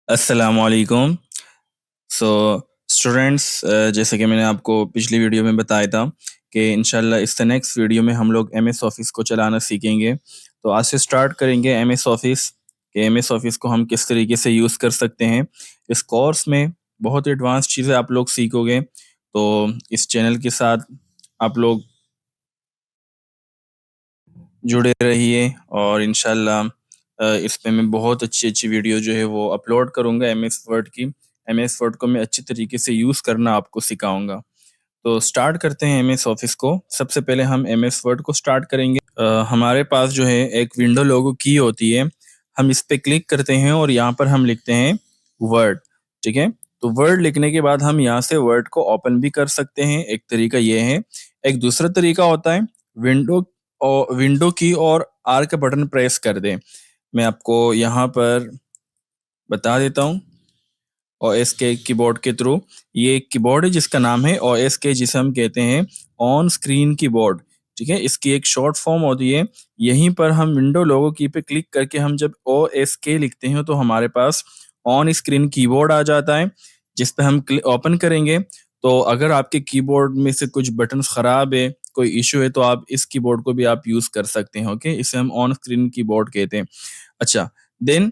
अस्सलामुअलैकुम। So students, जैसे कि मैंने आपको पिछली वीडियो में बताया था कि इंशाल्लाह इस नेक्स्ट वीडियो में हम लोग एमएस ऑफिस को चलाना सीखेंगे। तो आज से स्टार्ट करेंगे एमएस ऑफिस, कि एमएस ऑफिस को हम किस तरीके से यूज़ कर सकते हैं। इस कोर्स में बहुत एडवांस चीज़ें आप लोग सीखोगे, तो इस चैनल के साथ आप लोग जुड़े रहिए और इंशाल्लाह इस पे मैं बहुत अच्छी-अच्छी वीडियो जो है वो अपलोड करूँगा एमएस वर्ड की। एमएस वर्ड को मैं अच्छी तरीके से यूज़ करना आपको सिखाऊँगा। तो स्टार्ट करते हैं एमएस ऑफिस को। सबसे पहले हम एमएस वर्ड को स्टार्ट करेंगे। हमारे पास जो है एक विंडो लोगो की होती है, हम इस पे क्लिक करते हैं और यहाँ पर हम लिखते हैं वर्ड, ठीक है? तो वर्ड लिखने के बाद हम यहाँ से वर्ड को ओपन भी कर सकते हैं, एक तरीका ये है। एक दूसरा तरीका होता है विंडो की और आर का बटन प्रेस कर दें। मैं आपको यहाँ पर बता देता हूँ। ओएस के कीबोर्ड के थ्रू, ये एक कीबोर्ड है जिसका नाम है ओएस के, जिसे हम कहते हैं ऑन स्क्रीन कीबोर्ड, ठीक है? इसकी एक शॉर्ट फॉर्म होती है। यहीं पर हम विंडो लोगो की पे क्लिक करके हम जब ओएस के लिखते हैं तो हमारे पास ऑन स्क्रीन कीबोर्ड आ जाता है, जिस पे हम ओपन करेंगे। तो अगर आपके कीबोर्ड में से कुछ बटन्स खराब है, कोई इशू है, तो आप इस कीबोर्ड को भी आप यूज कर सकते हैं। ओके, इसे हम ऑन स्क्रीन कीबोर्ड कहते हैं। अच्छा, देन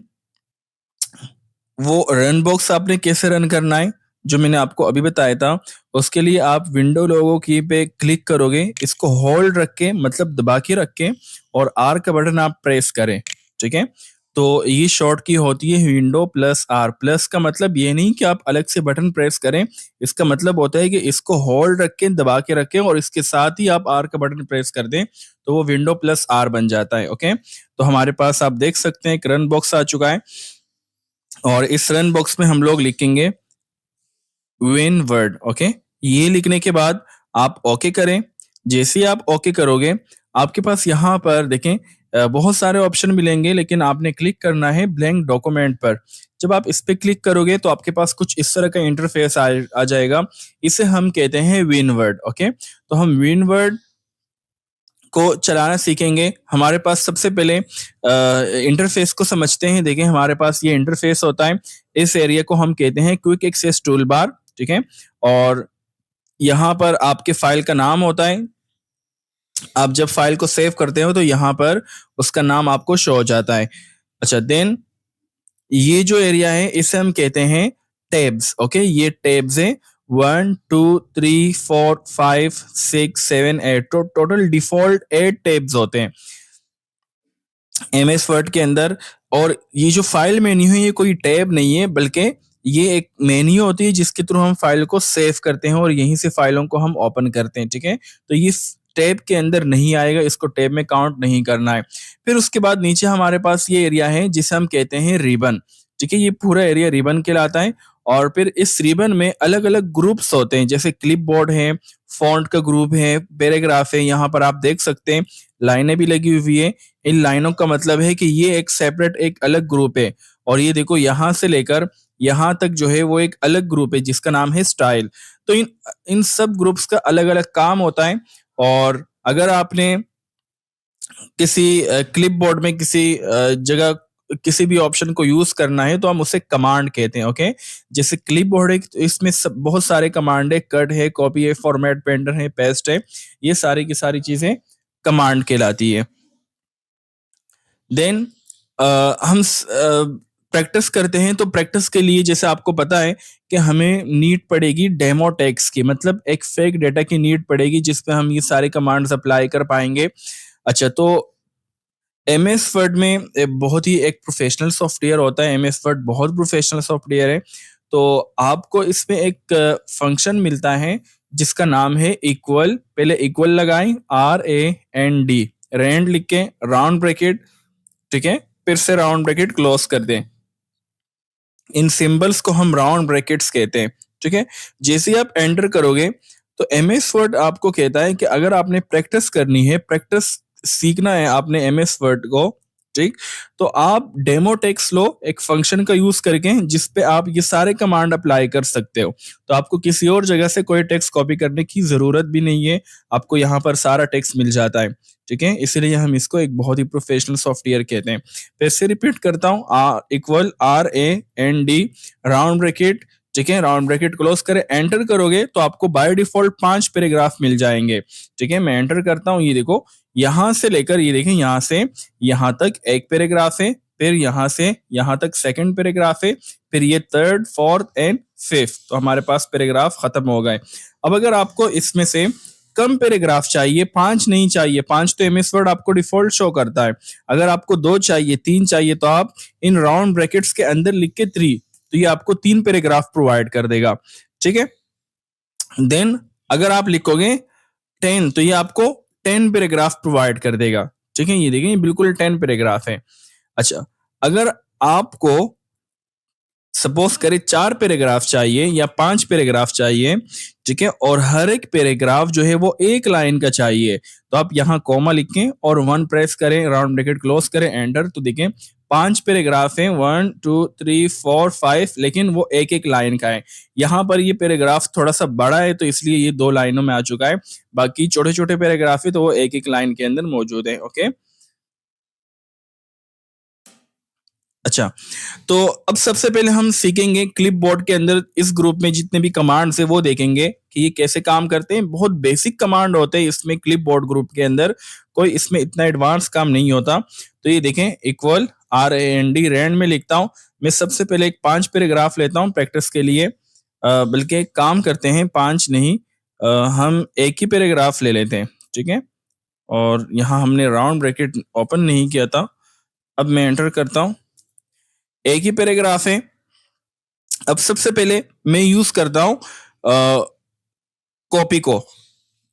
वो रन बॉक्स आपने कैसे रन करना है, जो मैंने आपको अभी बताया था। उसके लिए आप विंडो लोगो की पे क्लिक करोगे, इसको होल्ड रख के, मतलब दबा के रख के, और आर का बटन आप प्रेस करें, ठीक है? तो ये शॉर्ट की होती है विंडो प्लस आर। प्लस का मतलब ये नहीं कि आप अलग से बटन प्रेस करें, इसका मतलब होता है कि इसको होल्ड रख के, दबा के रखें और इसके साथ ही आप आर का बटन प्रेस कर दें, तो वो विंडो प्लस आर बन जाता है। ओके, तो हमारे पास आप देख सकते हैं एक रन बॉक्स आ चुका है और इस रन बॉक्स में हम लोग लिखेंगे विन वर्ड। ओके, ये लिखने के बाद आप ओके करें। जैसे ही आप ओके करोगे, आपके पास यहाँ पर देखें बहुत सारे ऑप्शन मिलेंगे, लेकिन आपने क्लिक करना है ब्लैंक डॉक्यूमेंट पर। जब आप इस पे क्लिक करोगे तो आपके पास कुछ इस तरह का इंटरफेस आ जाएगा। इसे हम कहते हैं विन वर्ड। ओके, तो हम विन वर्ड को चलाना सीखेंगे। हमारे पास सबसे पहले इंटरफेस को समझते हैं। देखें, हमारे पास ये इंटरफेस होता है। इस एरिया को हम कहते हैं क्विक एक्सेस टूल बार, ठीक है? और यहाँ पर आपके फाइल का नाम होता है। आप जब फाइल को सेव करते हो तो यहाँ पर उसका नाम आपको शो हो जाता है। अच्छा, देन ये जो एरिया है इसे हम कहते हैं टैब्स। ओके, ये टैब्स है। 1 2 3 4 5 6 7 8, तो टोटल डिफॉल्ट 8 टैब्स होते हैं एमएस वर्ड के अंदर। और ये जो फाइल मेन्यू है, ये कोई टैब नहीं है, बल्कि ये एक मेन्यू होती है जिसके थ्रू हम फाइल को सेव करते हैं और यहीं से फाइलों को हम ओपन करते हैं, ठीक है? तो ये टैब के अंदर नहीं आएगा, इसको टैब में काउंट नहीं करना है। फिर उसके बाद नीचे हमारे पास ये एरिया है जिसे हम कहते हैं रिबन, ठीक है? ये पूरा एरिया रिबन कहलाता है। और फिर इस रिबन में अलग अलग ग्रुप्स होते हैं, जैसे क्लिपबोर्ड है, फॉन्ट का ग्रुप है, पैराग्राफ है। यहाँ पर आप देख सकते हैं लाइनें भी लगी हुई है। इन लाइनों का मतलब है कि ये एक सेपरेट, एक अलग ग्रुप है। और ये देखो, यहाँ से लेकर यहाँ तक जो है वो एक अलग ग्रुप है जिसका नाम है स्टाइल। तो इन इन सब ग्रुप्स का अलग अलग काम होता है। और अगर आपने किसी क्लिपबोर्ड में किसी जगह किसी भी ऑप्शन को यूज करना है तो हम उसे कमांड कहते हैं। ओके, जैसे क्लिपबोर्ड है तो इसमें बहुत सारे कमांड है, कट है, कॉपी है, फॉर्मेट, पेंटर है, पेस्ट है। ये सारी की सारी चीजें कमांड कहलाती है। देन हम प्रैक्टिस करते हैं। तो प्रैक्टिस के लिए जैसे आपको पता है कि हमें नीड पड़ेगी डेमो टेक्स्ट की, मतलब एक फेक डेटा की नीड पड़ेगी जिस पे हम ये सारे कमांड्स अप्लाई कर पाएंगे। अच्छा, तो एमएस वर्ड में बहुत ही एक प्रोफेशनल सॉफ्टवेयर होता है। एमएस वर्ड बहुत प्रोफेशनल सॉफ्टवेयर है। तो आपको इसमें एक फंक्शन मिलता है जिसका नाम है इक्वल। पहले इक्वल लगाएं, RAND, रैंड लिख के राउंड ब्रैकेट, ठीक है? फिर से राउंड ब्रैकेट क्लोज कर दें। इन सिंबल्स को हम राउंड ब्रैकेट्स कहते हैं, ठीक है? जैसे ही आप एंटर करोगे तो एमएस वर्ड आपको कहता है कि अगर आपने प्रैक्टिस करनी है, प्रैक्टिस सीखना है आपने एमएस वर्ड को, ठीक? तो आप डेमो टेक्स्ट लो एक फंक्शन का यूज़ करके जिस पे आप ये सारे कमांड अप्लाई कर सकते हो। तो आपको किसी और जगह से कोई टेक्स्ट कॉपी करने की ज़रूरत भी नहीं है, आपको यहाँ पर सारा टेक्स्ट मिल जाता है, ठीक है? इसीलिए हम इसको एक बहुत ही प्रोफेशनल सॉफ्टवेयर कहते हैं। फिर से रिपीट करता हूँ इक्वल RAND राउंड ब्रैकेट, ठीक है? राउंड ब्रैकेट क्लोज़ करें, एंटर करोगे तो आपको बाय डिफ़ॉल्ट 5 पैराग्राफ मिल जाएँगे, ठीक है? मैं एंटर करता हूँ, ये देखो यहाँ से लेकर ये देखें यहाँ से यहाँ तक एक पैराग्राफ है, फिर यहाँ से यहाँ तक सेकंड पैराग्राफ है, फिर ये थर्ड, फोर्थ एंड फिफ्थ, तो हमारे पास पैराग्राफ खत्म हो गए। अब अगर आपको इसमें से कम पैराग्राफ चाहिए, 5 नहीं चाहिए, 5 तो एमएस वर्ड आपको डिफॉल्ट शो करता है। अगर आपको 2 चाहिए, 3 चाहिए तो आप इन राउंड ब्रैकेट्स के अंदर लिख के 3, तो ये आपको 3 पैराग्राफ प्रोवाइड कर देगा, ठीक है? देन अगर आप लिखोगे 10 तो ये आपको 10 पैराग्राफ प्रोवाइड कर देगा, ठीक है? ये देखिए ये बिल्कुल 10 पैराग्राफ है। अच्छा, अगर आपको सपोज करें 4 पैराग्राफ चाहिए या 5 पैराग्राफ चाहिए, ठीक है? और हर एक पैराग्राफ जो है वो 1 लाइन का चाहिए, तो आप यहाँ कॉमा लिखें और 1 प्रेस करें, राउंड ब्रैकेट क्लोज करें, एंटर, तो देखें 5 पैराग्राफ हैं, 1, 2, 3, 4, 5, लेकिन वो एक-एक लाइन का है। यहाँ पर ये पैराग्राफ थोड़ा-सा बड़ा है तो इसलिए ये 2 लाइनों में आ चुका है। बाकी छोटे-छोटे पैराग्राफ है तो वो एक-एक लाइन के अंदर मौजूद है, ओके? अच्छा, तो अब सबसे पहले हम सीखेंगे क्लिपबोर्ड के अंदर इस ग्रुप में जितने भी कमांड्स हैं वो देखेंगे कि ये कैसे काम करते हैं। बहुत बेसिक कमांड होते हैं इसमें क्लिपबोर्ड ग्रुप के अंदर, कोई इसमें इतना एडवांस काम नहीं होता। तो ये देखें इक्वल RAND रैंड में लिखता हूँ। मैं सबसे पहले एक 5 पैराग्राफ लेता हूँ प्रैक्टिस के लिए, बल्कि एक काम करते हैं 5 नहीं, हम एक ही पैराग्राफ ले लेते हैं, ठीक है? और यहाँ हमने राउंड ब्रैकेट ओपन नहीं किया था। अब मैं एंटर करता हूँ, एक ही पैराग्राफ है। अब सबसे पहले मैं यूज करता हूँ कॉपी को,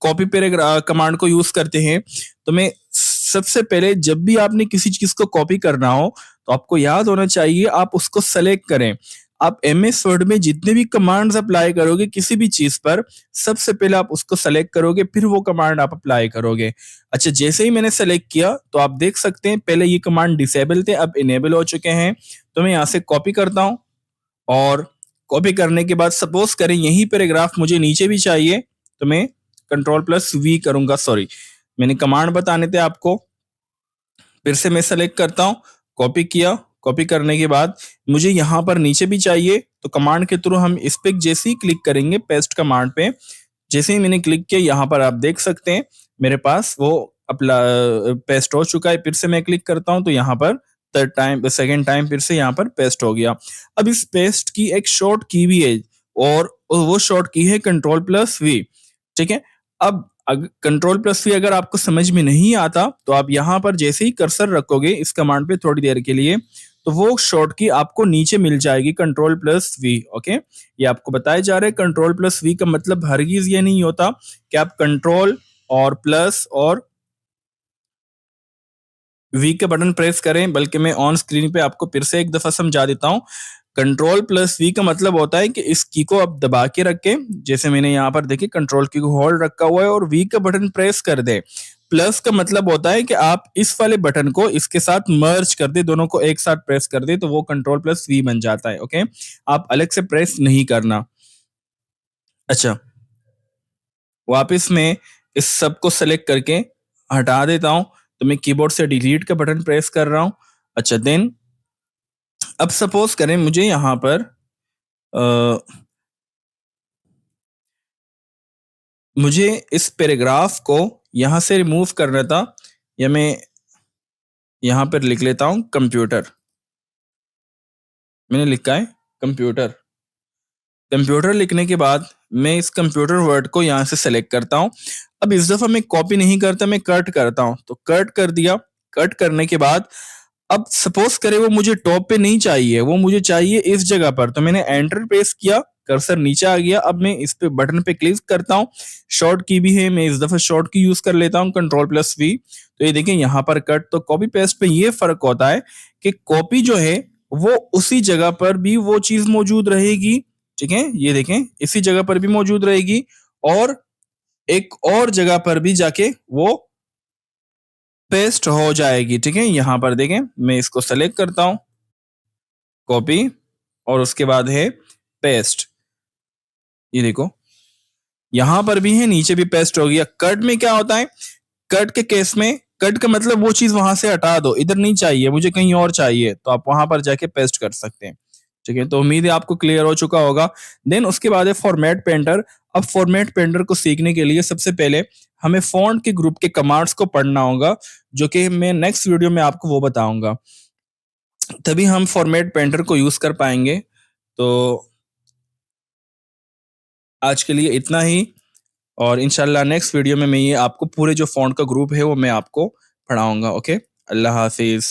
कॉपी पैराग्राफ कमांड को यूज करते हैं। तो मैं सबसे पहले जब भी आपने किसी चीज को कॉपी करना हो तो आपको याद होना चाहिए आप उसको सेलेक्ट करें। आप एमएस वर्ड में जितने भी कमांड्स अप्लाई करोगे किसी भी चीज पर, सबसे पहले आप उसको सेलेक्ट करोगे, फिर वो कमांड आप अप्लाई करोगे। अच्छा, जैसे ही मैंने सेलेक्ट किया तो आप देख सकते हैं पहले ये कमांड डिसेबल थे, अब इनेबल हो चुके हैं। तो मैं यहाँ से कॉपी करता हूँ और कॉपी करने के बाद सपोज करें यही पैराग्राफ मुझे नीचे भी चाहिए, तो मैं कंट्रोल+V करूंगा। सॉरी, मैंने कमांड बताने थे आपको। फिर से मैं सेलेक्ट करता हूँ, कॉपी किया, कॉपी करने के बाद मुझे यहाँ पर नीचे भी चाहिए तो कमांड के थ्रू हम इस पे जैसे ही क्लिक करेंगे पेस्ट कमांड पे, जैसे ही मैंने क्लिक किया यहाँ पर आप देख सकते हैं मेरे पास वो अपना पेस्ट हो चुका है। फिर से मैं क्लिक करता हूँ तो यहाँ पर थर्ड टाइम सेकेंड टाइम फिर से यहाँ पर पेस्ट हो गया। अब इस पेस्ट की एक शॉर्ट की भी है और वो शॉर्ट की है कंट्रोल+V, ठीक है? अब कंट्रोल+V अगर आपको समझ में नहीं आता तो आप यहाँ पर जैसे ही कर्सर रखोगे इस कमांड पे थोड़ी देर के लिए तो वो शॉर्ट की आपको नीचे मिल जाएगी कंट्रोल+V, ओके? ये आपको बताया जा रहा है कंट्रोल+V का मतलब हरगिज ये नहीं होता कि आप कंट्रोल और प्लस और वी के बटन प्रेस करें, बल्कि मैं ऑन स्क्रीन पे आपको फिर से एक दफा समझा देता हूँ। कंट्रोल+V का मतलब होता है कि इस की को आप दबा के रखें, जैसे मैंने यहाँ पर देखिए कंट्रोल की को होल्ड रखा हुआ है और वी का बटन प्रेस कर दें। प्लस का मतलब होता है कि आप इस वाले बटन को इसके साथ मर्ज कर दे, दोनों को एक साथ प्रेस कर दे तो वो कंट्रोल+V बन जाता है, ओके? आप अलग से प्रेस नहीं करना। अच्छा, वापस मैं इस सब को सेलेक्ट करके हटा देता हूँ, तो मैं कीबोर्ड से डिलीट का बटन प्रेस कर रहा हूँ। अच्छा, देन अब सपोज करें मुझे यहाँ पर मुझे इस पैराग्राफ को यहाँ से रिमूव करना था, या मैं यहाँ पर लिख लेता हूँ कंप्यूटर। मैंने लिखा है कंप्यूटर। कंप्यूटर लिखने के बाद मैं इस कंप्यूटर वर्ड को यहाँ से सेलेक्ट करता हूँ। अब इस दफा मैं कॉपी नहीं करता, मैं कट करता हूँ, तो कट कर दिया। कट करने के बाद अब सपोज करें वो मुझे टॉप पे नहीं चाहिए, वो मुझे चाहिए इस जगह पर, तो मैंने एंटर प्रेस किया, कर्सर नीचे आ गया। अब मैं इस पे बटन पे क्लिक करता हूँ, शॉर्ट की भी है, मैं इस दफा शॉर्ट की यूज कर लेता हूँ कंट्रोल+V। तो ये देखिए यहाँ पर कट, तो कॉपी पेस्ट पे ये फर्क होता है कि कॉपी जो है वो उसी जगह पर भी वो चीज मौजूद रहेगी, ठीक है? ये देखें इसी जगह पर भी मौजूद रहेगी और एक और जगह पर भी जाके वो पेस्ट हो जाएगी, ठीक है। यहाँ पर देखें, मैं इसको सेलेक्ट करता हूँ, कॉपी, और उसके बाद है पेस्ट। ये देखो, यहाँ पर भी है, नीचे भी पेस्ट हो गया। कट में क्या होता है, कट के केस में, कट का मतलब वो चीज वहां से हटा दो, इधर नहीं चाहिए मुझे, कहीं और चाहिए, तो आप वहां पर जाके पेस्ट कर सकते हैं, ठीक है। तो उम्मीद है आपको क्लियर हो चुका होगा। देन उसके बाद है फॉर्मेट पेंटर। अब फॉर्मेट पेंटर को सीखने के लिए सबसे पहले हमें फॉन्ट के ग्रुप के कमांड्स को पढ़ना होगा, जो कि मैं नेक्स्ट वीडियो में आपको वो बताऊंगा, तभी हम फॉर्मेट पेंटर को यूज कर पाएंगे। तो आज के लिए इतना ही, और इंशाल्लाह नेक्स्ट वीडियो में मैं ये आपको पूरे जो फॉन्ट का ग्रुप है वो मैं आपको पढ़ाऊंगा। ओके, अल्लाह हाफिज।